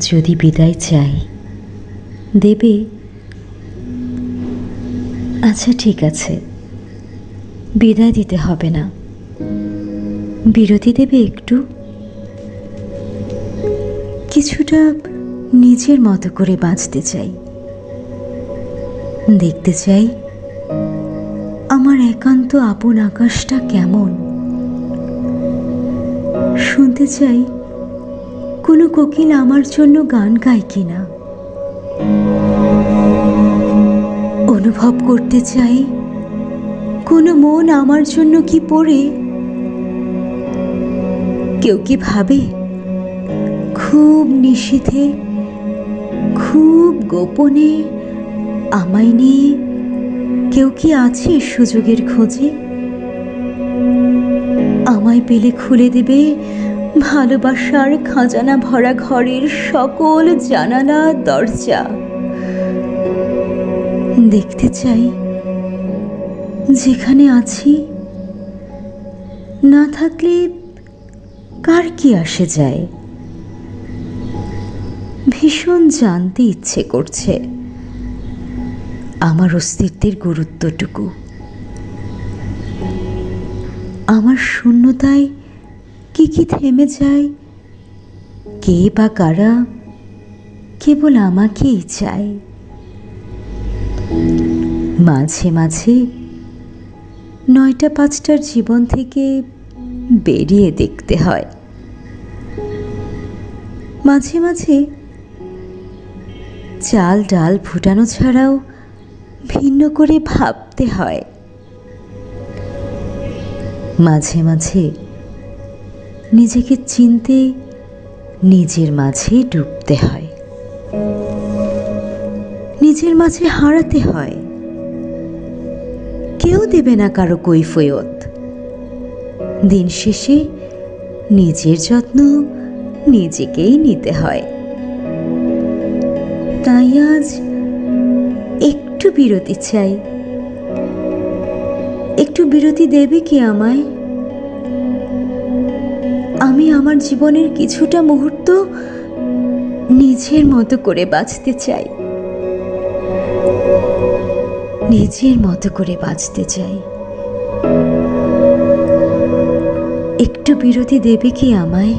যদি বিদায় চাই দেবে? আচ্ছা ঠিক আছে, বিদায় দিতে হবে না, বিরতি দেবে একটু। কিছুটা নিজের মতো করে বাঁচতে চাই, দেখতে চাই আমার একান্ত আপন আকাশটা কেমন। শুনতে চাই কোনো কোকিল আমার জন্য গান গায় কিনা। অনুভব করতে চাই কোনো মন আমার জন্য কি পড়ে। কেউ কি ভাবে খুব নিশীথে, খুব গোপনে আমায় নিয়ে কেউ কি আছে সুযোগের খোঁজে? আমায় পেলে খুলে দেবে ভালোবাসার খাজানা ভরা ঘরের সকল জানালা দরজা। দেখতে চাই যেখানে আছি, না থাকলে কার কি আসে যায়। ভীষণ জানতে ইচ্ছে করছে আমার অস্তিত্বের গুরুত্বটুকু। আমার শূন্যতায় কি কি থেমে যায়, কে বা কারা কেবল আমাকেই চায়। মাঝে মাঝে ৯টা-৫টার জীবন থেকে বেরিয়ে দেখতে হয়। মাঝে মাঝে চাল ডাল ফুটানো ছাড়াও ভিন্ন করে ভাবতে হয়। মাঝে মাঝে নিজেকে চিনতে নিজের মাঝে ডুবতে হয়, নিজের মাঝে হারাতে হয়। কেউ দেবে না কারো কৈফিয়ত। দিন শেষে নিজের যত্ন নিজেকেই নিতে হয়। তাই আজ একটু বিরতি চাই। একটু বিরতি দেবে কি আমায়? আমি আমার জীবনের কিছুটা মুহূর্ত নিজের মতো করে বাঁচতে চাই, নিজের মতো করে বাঁচতে চাই। একটু বিরতি দেবে কি আমায়?